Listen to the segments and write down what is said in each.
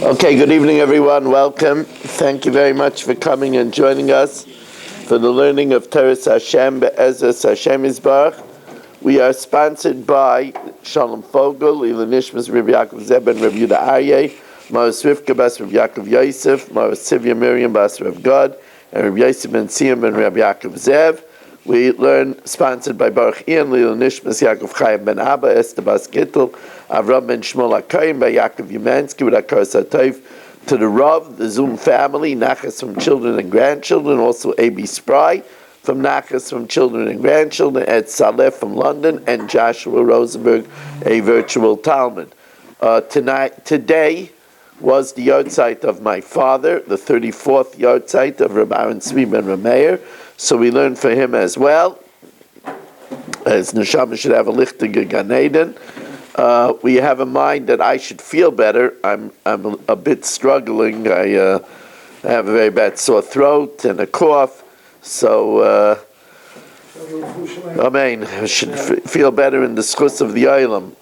Okay, good evening, everyone. Welcome. Thank you very much for coming and joining us for the learning of Teres Hashem Be'ezras Hashem Yisbarach. We are sponsored by Shalom Fogel, Ilan Nishmas, Rabbi Yaakov Zeb, and Rabbi Yehuda Aryeh, Maras Rivka Bas Rabbi Yaakov Yosef, Maras Sivya Miriam Bas Rav Gad, and Rabbi Yosef Ben Siyam and Rabbi Yaakov Zev. We learn sponsored by Baruch Ian, Ilan Nishmas, Yaakov Chaim Ben Abba, Esther Bas Gittel, Avram Ben Shmuel HaKayim by Yaakov Yumansky with Akar Satayv, to the Rav, the Zoom family, Nachas from children and grandchildren, also A.B. Spry from Nachas from children and grandchildren, Ed Saleh from London, and Joshua Rosenberg, a virtual Talmud. Today was the yahrzeit of my father, the 34th yahrzeit of Rabbi Aaron Tzvi Ben Rameir, so we learned for him as well, as Neshama should have a lichtige Gan Eden. We have in mind that I should feel better. I'm a bit struggling. I have a very bad sore throat and a cough. So, Amen. I should feel better in the schus of the Olam.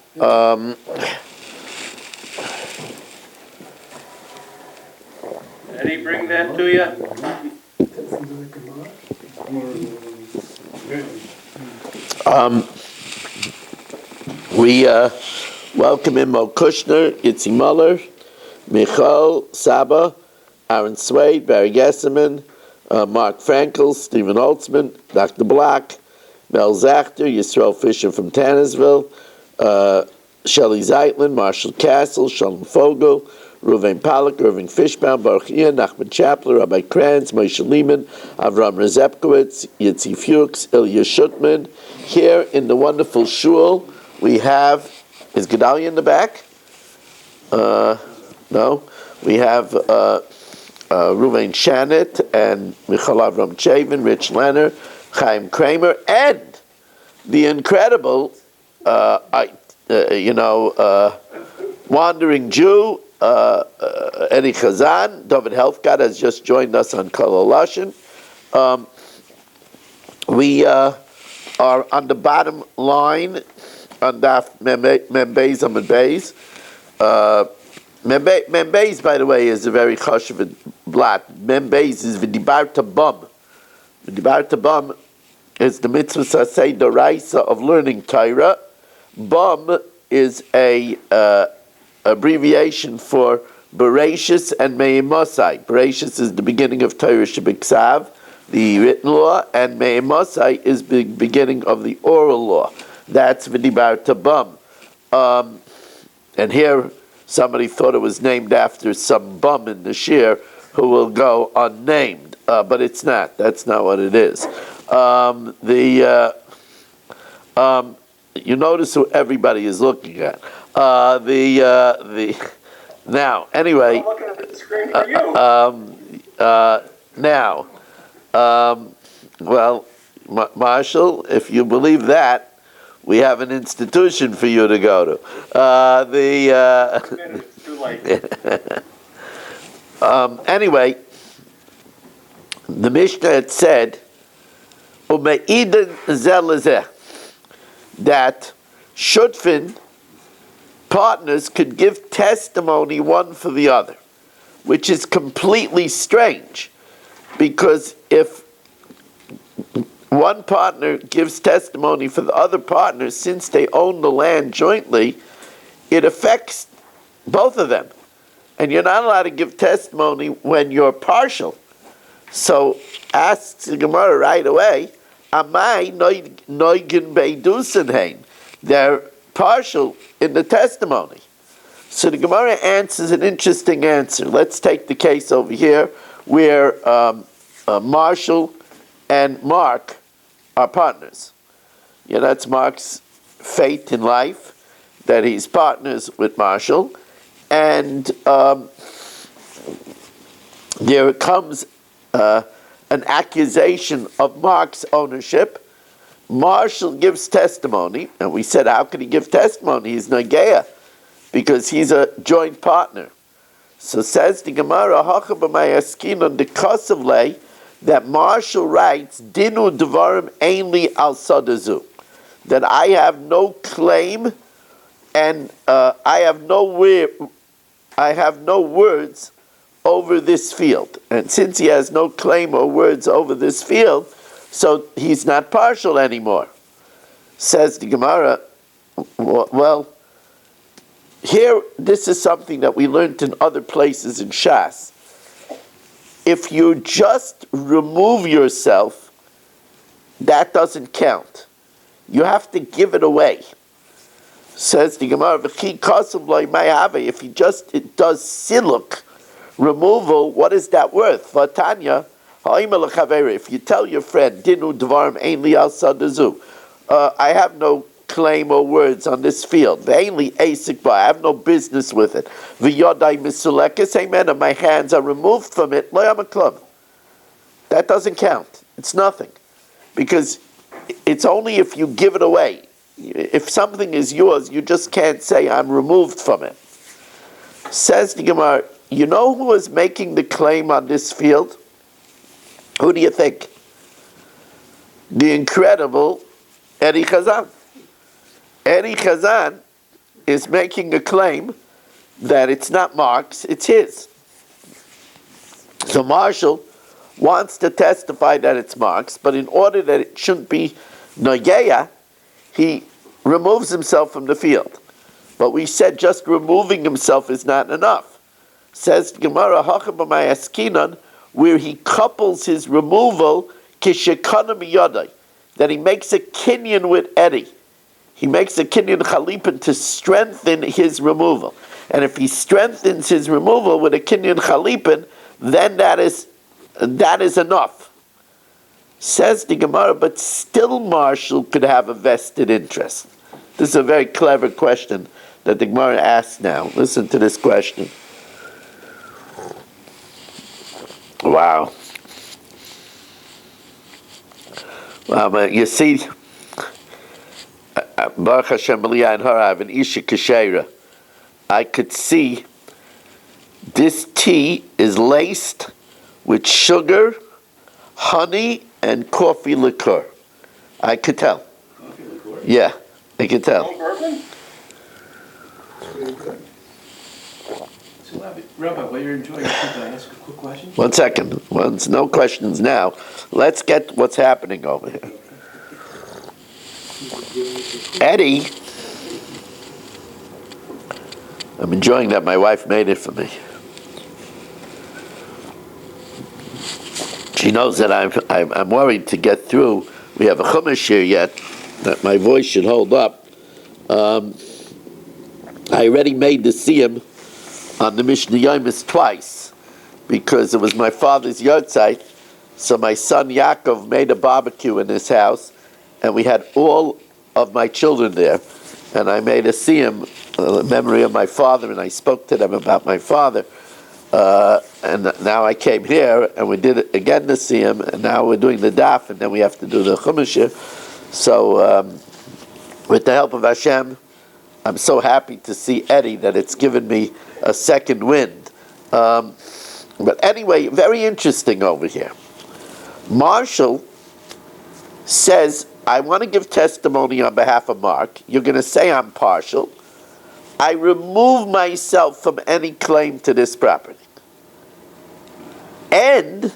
Did he bring that to you? We welcome in Mo Kushner, Yitzi Muller, Michal Saba, Aaron Swade, Barry Gesserman, Mark Frankel, Stephen Holtzman, Dr. Black, Mel Zachter, Yisrael Fisher from Tannersville, Shelley Zeitlin, Marshall Castle, Shalom Fogel, Reuven Pollack, Irving Fishbaum, Baruch Ian, Nachman Chapler, Rabbi Kranz, Moshe Lehman, Avram Rezepkowitz, Yitzi Fuchs, Ilya Shutman. Here in the wonderful shul, we have, is Gedalia in the back? No. We have Reuven Shanit and Michal Avram Chavin, Rich Leonard, Chaim Kramer, and the incredible, wandering Jew, Eddie Chazan. David Helfgott has just joined us on Kol Lashin. We are on the bottom line on Daf Membeis Amud Beis. Membeis, by the way, is a very chashuv blat. Membeis is v'dibarta bum. V'dibarta bum is the mitzvah sasei doraisa of learning Torah. Bum is a abbreviation for Bereshis and Me'imosai. Bereshis is the beginning of Torah Shebiksav, the written law, and Me'imosai is the beginning of the oral law. That's V'dibarta bum. And here somebody thought it was named after some bum in the shir who will go unnamed, but it's not. That's not what it is. You notice who everybody is looking at. Now, anyway. I'm looking at the screen for you. Marshall, if you believe that, we have an institution for you to go to. It's too late. Anyway, the Mishnah had said, that shutfin partners could give testimony one for the other, which is completely strange, because if one partner gives testimony for the other partner, since they own the land jointly, it affects both of them. And you're not allowed to give testimony when you're partial. So asks the Gemara right away, Amai noigen beidusenhein. They're partial in the testimony. So the Gemara answers an interesting answer. Let's take the case over here where Marshall and Mark are partners. That's Mark's fate in life, that he's partners with Marshall. And there comes an accusation of Mark's ownership. Marshall gives testimony, and we said, how could he give testimony? He's Nageya, because he's a joint partner. So says the Gemara, Hacha b'mayaskin on the Kosovle, that Marshall writes, Dinu Devarim Ainli al Sadazu, that I have no claim and I have no I have no words over this field. And since he has no claim or words over this field, so he's not partial anymore. Says the Gemara, well, here, this is something that we learned in other places in Shas. If you just remove yourself, that doesn't count. You have to give it away. Says the Gemara, if he just does siluk, removal, what is that worth? Vatanya, if you tell your friend, Dinu Dvarim Ein Li Al Sadazu, I have no claim or words on this field. Ainly asik ba, I have no business with it. V'yodai misulekes, amen, and my hands are removed from it. Lo yamaklum. That doesn't count. It's nothing. Because it's only if you give it away. If something is yours, you just can't say, I'm removed from it. Says the Gemara, you know who is making the claim on this field? Who do you think? The incredible Eddie Chazan. Eddie Chazan is making a claim that it's not Mark's, it's his. So Marshall wants to testify that it's Mark's, but in order that it shouldn't be Nogeya, he removes himself from the field. But we said just removing himself is not enough. Says Gemara, Hachabamayas where he couples his removal, Kishekanam Yodai, that he makes a kinyan with Eddie. He makes a kinyan chalipin to strengthen his removal. And if he strengthens his removal with a kinyan chalipin, then that is enough. Says the Gemara, but still Marshall could have a vested interest. This is a very clever question that the Gemara asks now. Listen to this question. Wow. Wow, but you see, Baruch Hashem Aliyah and Harav and Isha Kasheira, I could see this tea is laced with sugar, honey, and coffee liqueur. I could tell. Coffee liqueur? Yeah, I could tell. No bourbon? Rabbi, while you're enjoying it, can I ask a quick question? 1 second. No questions now. Let's get what's happening over here. Eddie, I'm enjoying that my wife made it for me. She knows that I'm worried to get through. We have a chumash here yet, that my voice should hold up. I already made the siyum on the Mishnah Yomis twice, because it was my father's yahrzeit. So my son Yaakov made a barbecue in his house, and we had all of my children there. And I made a siyum, a memory of my father, and I spoke to them about my father. And now I came here, and we did it again the siyum, and now we're doing the daf, and then we have to do the chumash here. So with the help of Hashem, I'm so happy to see Eddie that it's given me a second wind. But anyway, very interesting over here. Marshall says, I want to give testimony on behalf of Mark. You're going to say I'm partial. I remove myself from any claim to this property. And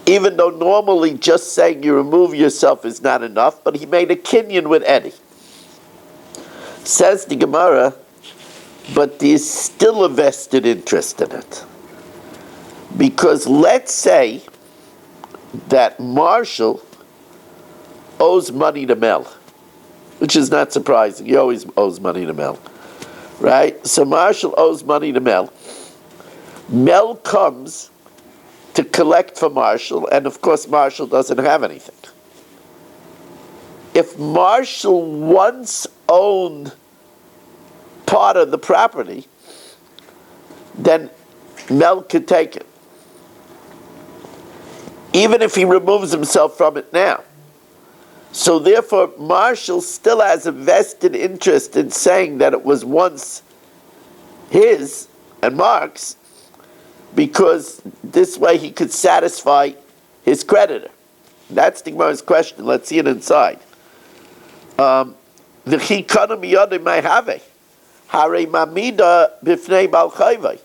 even though normally just saying you remove yourself is not enough, but he made a kinyan with Eddie. Says the Gemara, but there's still a vested interest in it. Because let's say that Marshall owes money to Mel, which is not surprising. He always owes money to Mel, right? So Marshall owes money to Mel. Mel comes to collect for Marshall, and of course Marshall doesn't have anything. If Marshall once owned part of the property, then Mel could take it. Even if he removes himself from it now. So therefore, Marshall still has a vested interest in saying that it was once his and Mark's, because this way he could satisfy his creditor. That's the Gemara's question. Let's see it inside. The chikana miyadei may have it. Hare mamida b'fnei bal chayvai.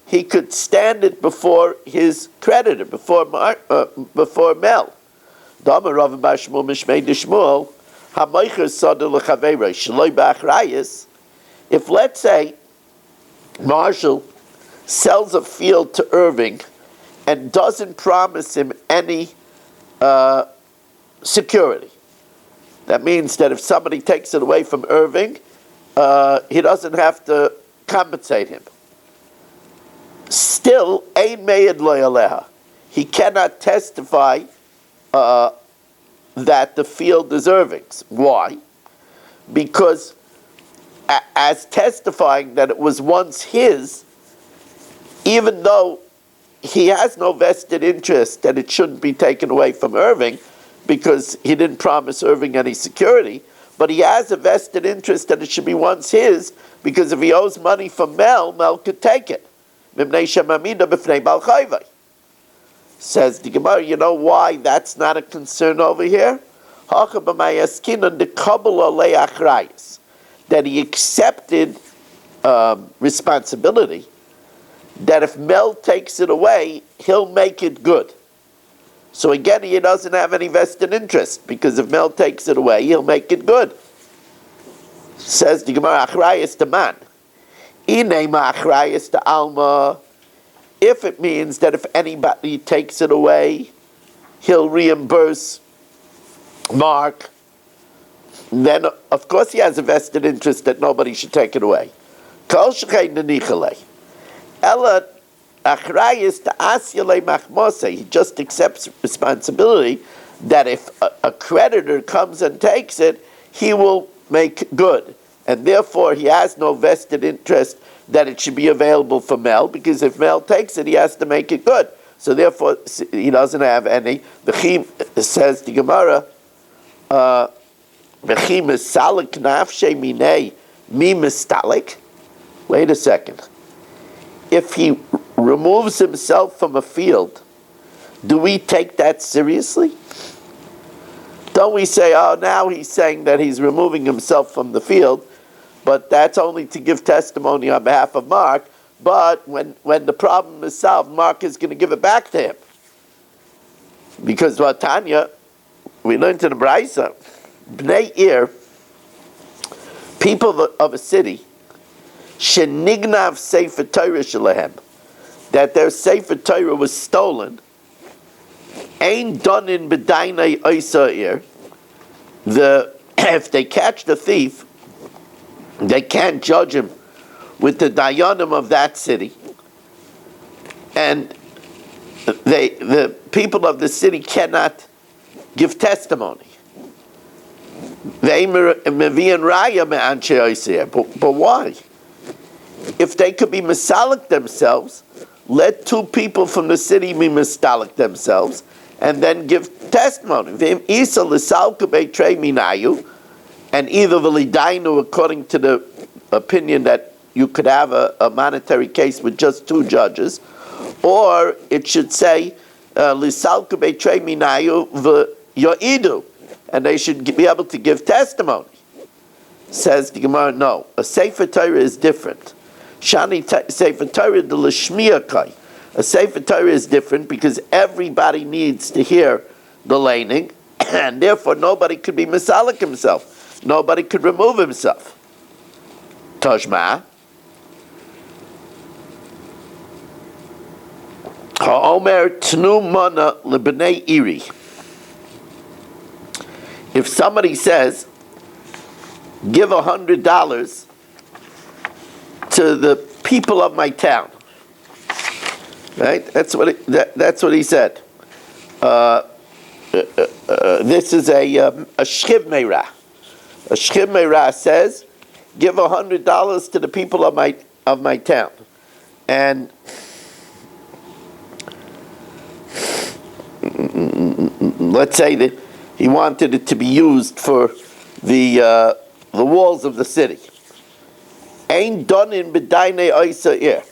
He could stand it before his creditor, before Mel. Dama Rav Bar Shmuel Mishmei Dishmuel Hamaycher Sada L'Chaveirei Shaloi B'Achrayis. If, let's say, Marshall sells a field to Irving and doesn't promise him any security, that means that if somebody takes it away from Irving, he doesn't have to compensate him. Still, Ein Meid Lo Yaleha. He cannot testify that the field is Irving's. Why? Because as testifying that it was once his, even though he has no vested interest that it shouldn't be taken away from Irving, because he didn't promise Irving any security, but he has a vested interest that it should be once his, because if he owes money from Mel, Mel could take it. Says the Gemara, you know why that's not a concern over here? That he accepted responsibility, that if Mel takes it away, he'll make it good. So again, he doesn't have any vested interest, because if Mel takes it away, he'll make it good. Says the Gemara, Achrayis to man. Inema Achrayis to Alma. If it means that if anybody takes it away, he'll reimburse Mark, then of course he has a vested interest that nobody should take it away. Kol shechei nenichale. Ela achrayis to asyale machmose. He just accepts responsibility that if a creditor comes and takes it, he will make good. And therefore he has no vested interest that it should be available for Mel, because if Mel takes it, he has to make it good. So therefore he doesn't have any. V'chim, says the Gemara, V'chim misalik nafshe minei mi mistalik. Wait a second. If he removes himself from a field, do we take that seriously? Don't we say, oh, now he's saying that he's removing himself from the field, but that's only to give testimony on behalf of Mark, but when the problem is solved, Mark is going to give it back to him. Because Tanya, we learned in the Braisa, Bnei Ir, people of a city, shenignav sefer Torah shalahem, that their sefer Torah was stolen, ain't done in b'dainei oisa'ir. If they catch the thief, they can't judge him with the dayanim of that city, and the people of the city cannot give testimony. But why? If they could be misalik themselves, let two people from the city be misalik themselves, and then give testimony. And either v'lidainu, according to the opinion that you could have a monetary case with just two judges, or it should say lisalku beitrei minayu v'yoidu, and they should be able to give testimony. Says the Gemara, no, a sefer Torah is different. Shani sefer Torah de l'shmiyakai. A sefer Torah is different because everybody needs to hear the laning, and therefore nobody could be misalik himself. Nobody could remove himself. Toshma. Ha'omer tnu mana lebnei iri. If somebody says, give $100 to the people of my town, right? That's what he said. This is a shchiv meirah. A shchiv meirah says, give $100 to the people of my town, and let's say that he wanted it to be used for the walls of the city. Ain't done in b'dainei oisa'ir.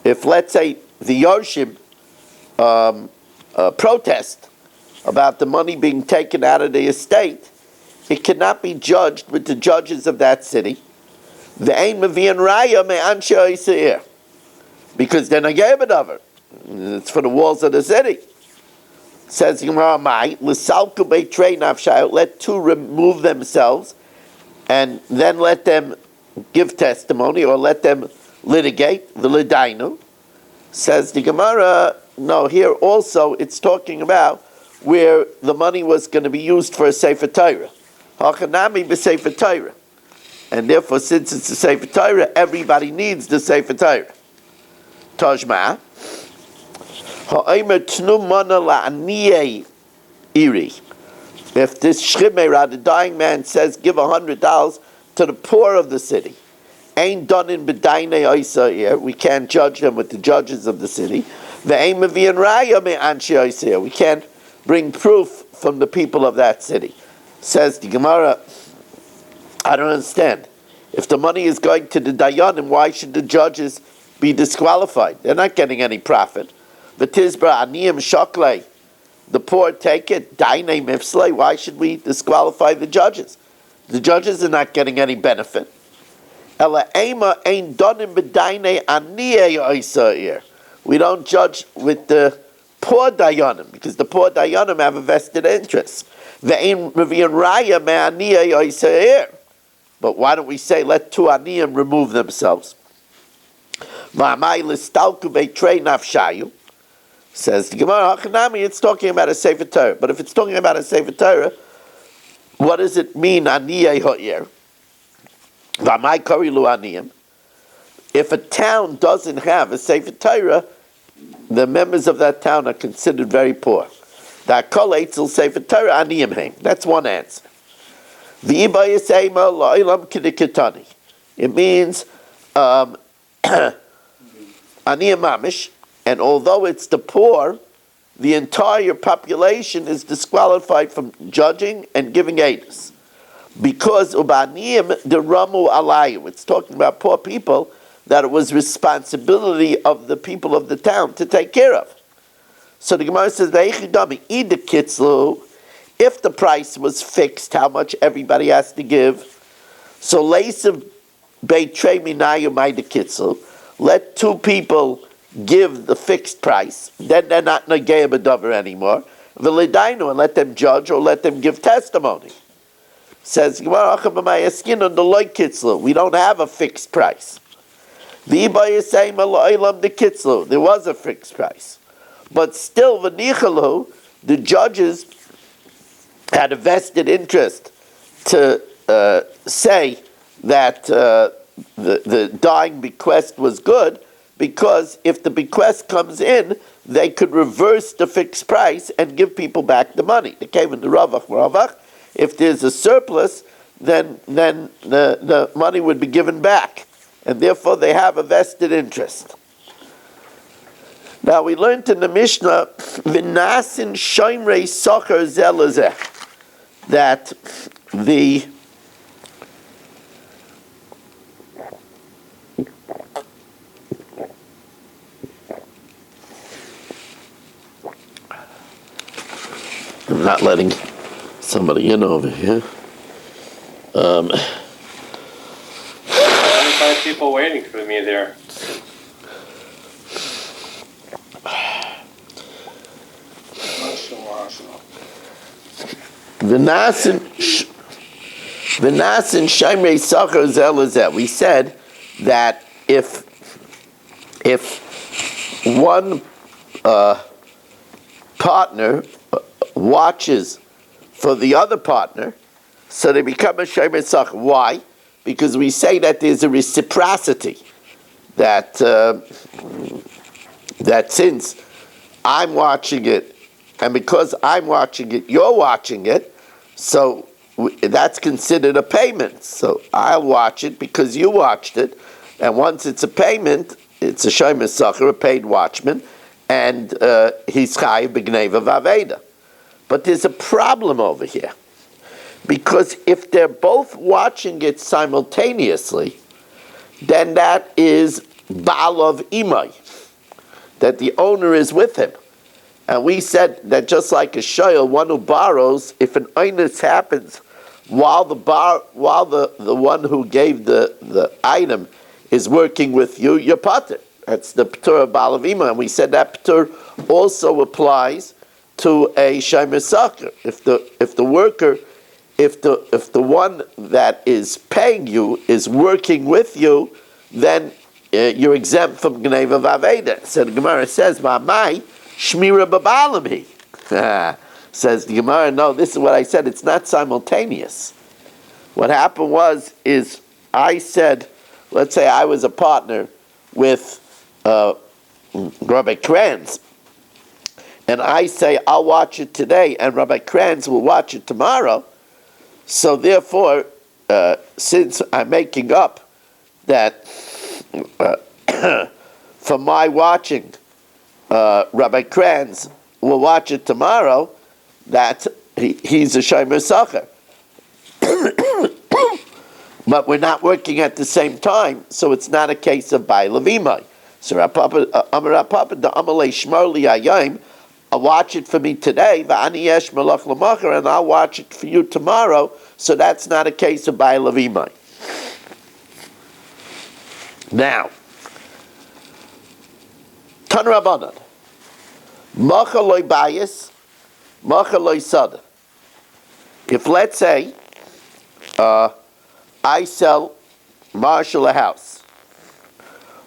If, let's say, the Yorshim protest about the money being taken out of the estate, it cannot be judged with the judges of that city, The ain mevian raya me anshe oiseir. Because then I gave it over. It's for the walls of the city. Says Gemara, "Mai l'salku beitrei nafshayu." Let two remove themselves, and then let them give testimony or let them litigate the lidainu. Says the Gemara, no. Here also, it's talking about where the money was going to be used for a sefer Torah. Hachanami b'sefer Torah, and therefore, since it's a sefer Torah, everybody needs the sefer Torah. Tajma. If this shchimera, the dying man, says, give $100 to the poor of the city, ain't done in b'dainei oisa here. We can't judge them with the judges of the city. We can't bring proof from the people of that city. Says the Gemara, I don't understand. If the money is going to the dayanim, why should the judges be disqualified? They're not getting any profit. The Tizbra Aniyim Shoklei, the poor take it. Dainei Mifslei, why should we disqualify the judges? The judges are not getting any benefit. Ela Ema ain't donim b'dainei aniyei oisa'ir. We don't judge with the poor dayanim because the poor dayanim have a vested interest. Ve'ein mevi'in raya me aniyei oisa'ir. But why don't we say let two aniyim remove themselves? Ma'amai l'stalku beitrei nafshayu. Says the Gemara, Hachanami, it's talking about a Sefer Torah. But if it's talking about a Sefer Torah, what does it mean, Aniyei Ha'ir? V'amai korilu aniyim. If a town doesn't have a Sefer Torah, the members of that town are considered very poor. Kol eitzel Sefer Torah aniyim heim. That's one answer. V'iba yiseima la'ilam k'diketani. It means aniyim mamish. And although it's the poor, the entire population is disqualified from judging and giving aidus. Because ubaniyim the ramu alayu. It's talking about poor people that it was responsibility of the people of the town to take care of. So the Gemara says, if the price was fixed, how much everybody has to give, so leisav beitrei minayu ma'ida kitzel, let two people give the fixed price, then they're not negei b'davar anymore. V'ledainu, and let them judge or let them give testimony. Says Gemara, we don't have a fixed price. There was a fixed price, but still, v'nichalu, the judges had a vested interest to say that the dying bequest was good. Because if the bequest comes in, they could reverse the fixed price and give people back the money. They came in the Ravach. If there's a surplus, then the money would be given back. And therefore they have a vested interest. Now we learned in the Mishnah, V'nasin shoymrei socher zelazeh, that the I'm not letting somebody in over here. 25 people waiting for me there. V'nasin shaymrei sacher zelazeh. We said that if one partner watches for the other partner, so they become a shomer sach. Why? Because we say that there's a reciprocity, that since I'm watching it, and because I'm watching it, you're watching it, so that's considered a payment. So I'll watch it because you watched it, and once it's a payment, it's a shomer sach, a paid watchman, and he's chayiv b'gneva v'aveda. But there's a problem over here. Because if they're both watching it simultaneously, then that is Baal of Imai, that the owner is with him. And we said that just like a shoyel, one who borrows, if an oinus happens while the one who gave the item is working with you, you're pater. That's the p'tur of balavima, and we said that p'tur also applies to a shomer sacher. If the worker, if the one that is paying you is working with you, then you're exempt from gneva v'aveda. So the Gemara says, "Ma'amai shmira b'balami." Says the Gemara, no, this is what I said. It's not simultaneous. What happened is I said, let's say I was a partner with Rabbi Kranz, and I say I'll watch it today, and Rabbi Kranz will watch it tomorrow. So therefore, since I'm making up that for my watching, Rabbi Kranz will watch it tomorrow, that he's a shomer sacher. But we're not working at the same time, so it's not a case of bai levimai. So Amar Papa the Amalei Shmar Li Hayom, I'll watch it for me today, v'ani yesh melach l'macher, and I'll watch it for you tomorrow. So that's not a case of bai levimai. Now, Tan Rabbanan, macha loy bayis, macha loy sada. If let's say I sell Marshall a house,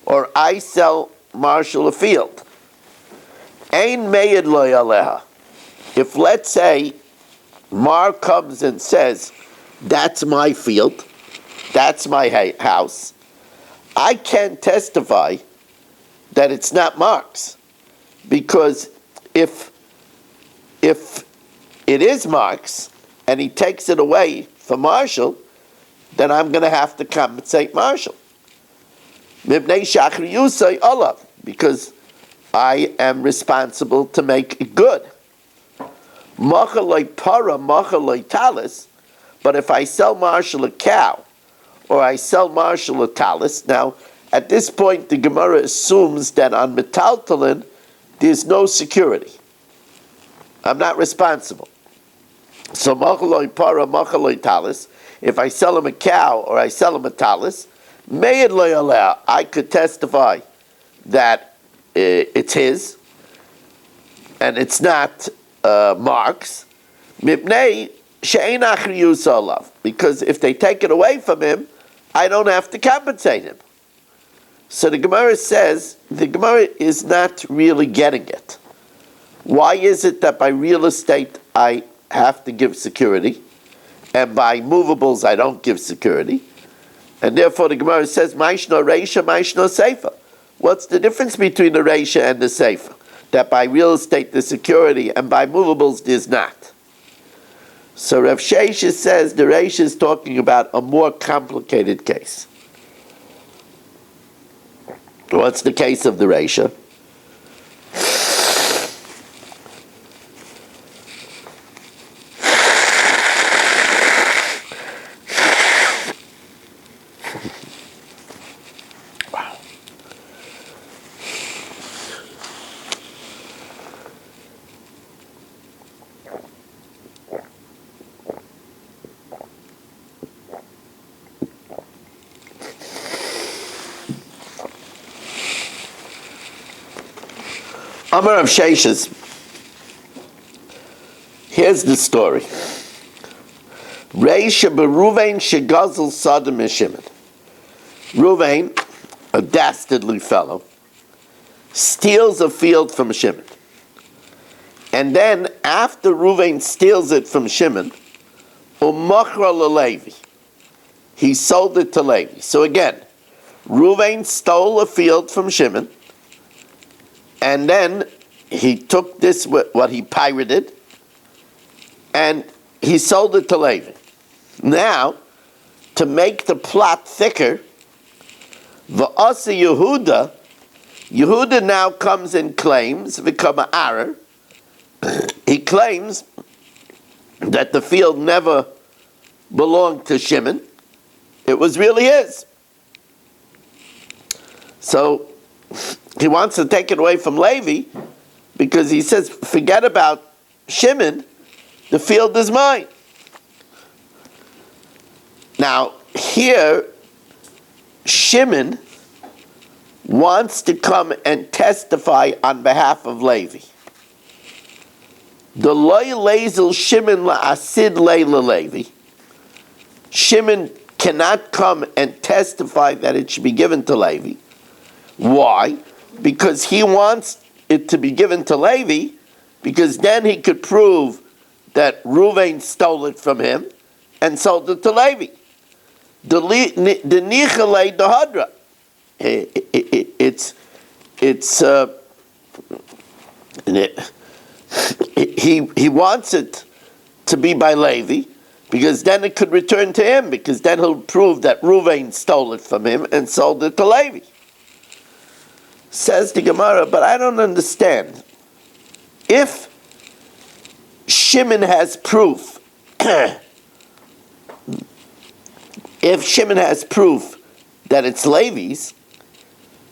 or I sell Marshall a field, ein meyed loy aleha. If let's say Mar comes and says, that's my field, that's my house, I can't testify that it's not Mark's, because if it is Mark's and he takes it away from Marshall, then I'm going to have to compensate Marshall. Because I am responsible to make it good. But if I sell Marshall a cow, or I sell Marshall a talis, now at this point the Gemara assumes that on metaltalin there's no security. I'm not responsible. So machaloi para, machaloi talis, if I sell him a cow or I sell him a talis, mayed loy aleh, I could testify that it's his and it's not Mark's. Mipnei she'ein achriyus olav, because if they take it away from him, I don't have to compensate him. So the Gemara says, the Gemara is not really getting it. Why is it that by real estate I have to give security, and by movables I don't give security? And therefore the Gemara says, Maishno Reisha, Maishno Seifa. What's the difference between the Reisha and the Seifa? That by real estate there's security, and by movables there's not. So Rav Sheshes says the Reisha is talking about a more complicated case. What's the case of the Reisha? Amar of Sheshes. Here's the story. Reisha beRuvain shegazel Sodom and Shimon. Ruvain, a dastardly fellow, steals a field from Shimon. And then, after Ruvain steals it from Shimon, umachra leLevi, he sold it to Levi. So again, Ruvain stole a field from Shimon, and then he took this, what he pirated, and he sold it to Levi. Now, to make the plot thicker, V'asa Yehuda now comes and claims, V'kama Arer, he claims that the field never belonged to Shimon. It was really his. So, he wants to take it away from Levi, because he says, forget about Shimon, the field is mine. Now, here, Shimon wants to come and testify on behalf of Levi. The loy lezel Shimon la'asid leila Levi. Shimon cannot come and testify that it should be given to Levi. Why? Because he wants it to be given to Levi, because then he could prove that Reuven stole it from him and sold it to Levi. The nichale dehadra. He wants it to be by Levi, because then it could return to him, because then he'll prove that Reuven stole it from him and sold it to Levi. Says the Gemara, but I don't understand. If Shimon has proof, if Shimon has proof that it's Levi's,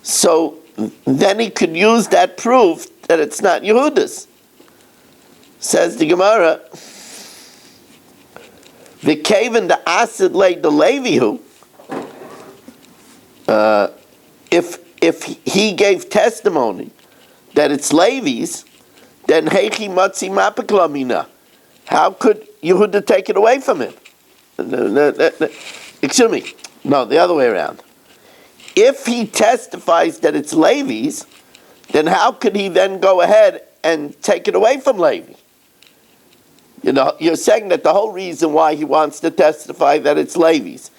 so then he could use that proof that it's not Yehuda's. Says the Gemara, the kaven the acid laid the Levihu. If he gave testimony that it's Levi's, then heichi matzi mapeklamina. How could Yehuda take it away from him? Excuse me. No, the other way around. If he testifies that it's Levi's, then how could he then go ahead and take it away from Levi? You know, you're saying that the whole reason why he wants to testify that it's Levi's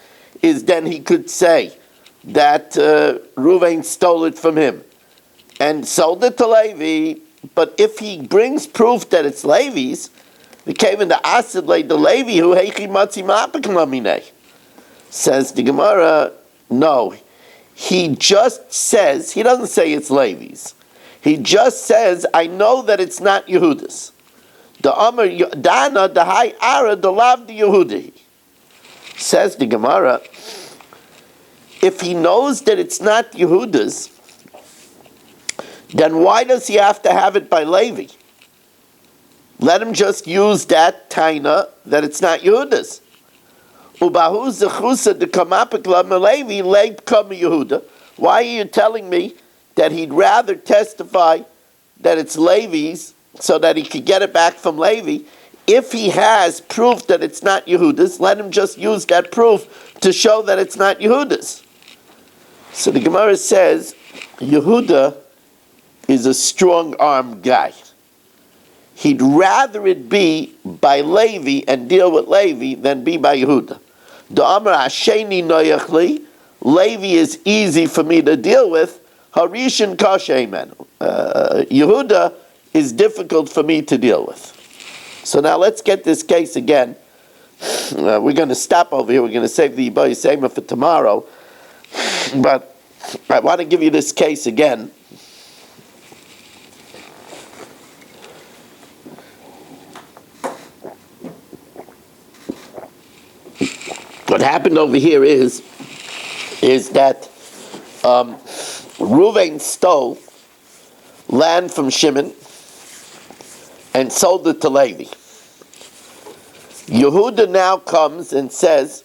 is then he could say that Reuven stole it from him and sold it to Levi. But if he brings proof that it's Levi's, the kaven the acid laid the Levi who heichi matzi mapeklamine. Says the Gemara, no. He just says, he doesn't say it's Levi's. He just says, I know that it's not Yehuda's. The Amar Dana, the High Ara, the Lav the Yehudi. Says the Gemara, if he knows that it's not Yehuda's, then why does he have to have it by Levi? Let him just use that taina that it's not Yehuda's. Why are you telling me that he'd rather testify that it's Levi's so that he could get it back from Levi? If he has proof that it's not Yehuda's, let him just use that proof to show that it's not Yehuda's. So the Gemara says, Yehuda is a strong-armed guy. He'd rather it be by Levi and deal with Levi than be by Yehuda. The Amar Hasheni noyachli, Levi is easy for me to deal with. Harishan kashemen, Yehuda is difficult for me to deal with. So now let's get this case again. We're going to stop over here. We're going to save the Yiboy Sema for tomorrow. But I want to give you this case again. What happened over here is that Reuven stole land from Shimon and sold it to Levi. Yehuda now comes and says,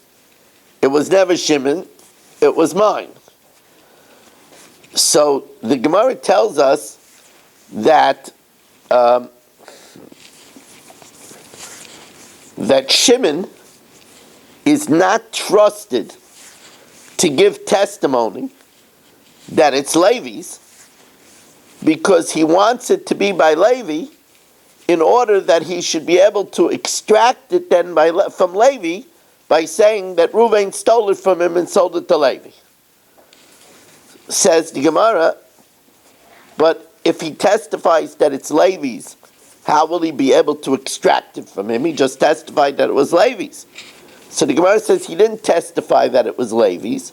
it was never Shimon, it was mine. So the Gemara tells us that that Shimon is not trusted to give testimony that it's Levi's, because he wants it to be by Levi in order that he should be able to extract it then from Levi by saying that Reuven stole it from him and sold it to Levi. Says the Gemara, but if he testifies that it's Levi's, how will he be able to extract it from him? He just testified that it was Levi's. So the Gemara says he didn't testify that it was Levi's.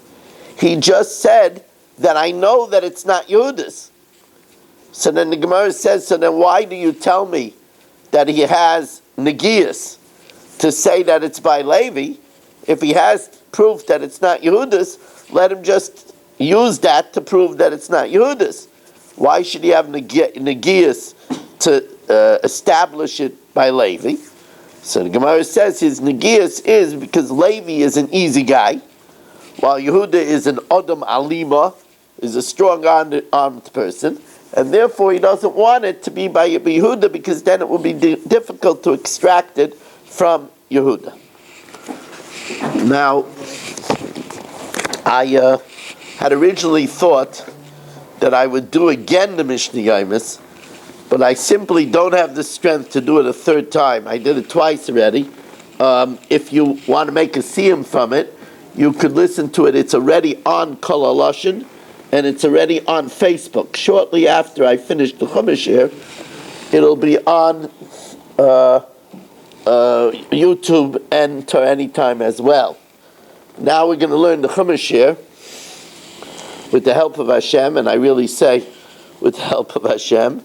He just said that I know that it's not Yehuda's. So then the Gemara says, so then why do you tell me that he has Negias to say that it's by Levi? If he has proof that it's not Yehuda's, let him just use that to prove that it's not Yehuda's. Why should he have Negias to establish it by Levi? So the Gemara says his negias is because Levi is an easy guy, while Yehuda is an Adam Alima, is a strong armed person, and therefore he doesn't want it to be by Yehuda because then it will be difficult to extract it from Yehuda. Now, I had originally thought that I would do again the Mishnah Yomis, but I simply don't have the strength to do it a third time. I did it twice already. If you want to make a siyum from it, you could listen to it. It's already on Kol HaLashon, and it's already on Facebook. Shortly after I finish the Chumash here, it'll be on YouTube and to anytime as well. Now we're going to learn the Chumash here with the help of Hashem, and I really say with the help of Hashem.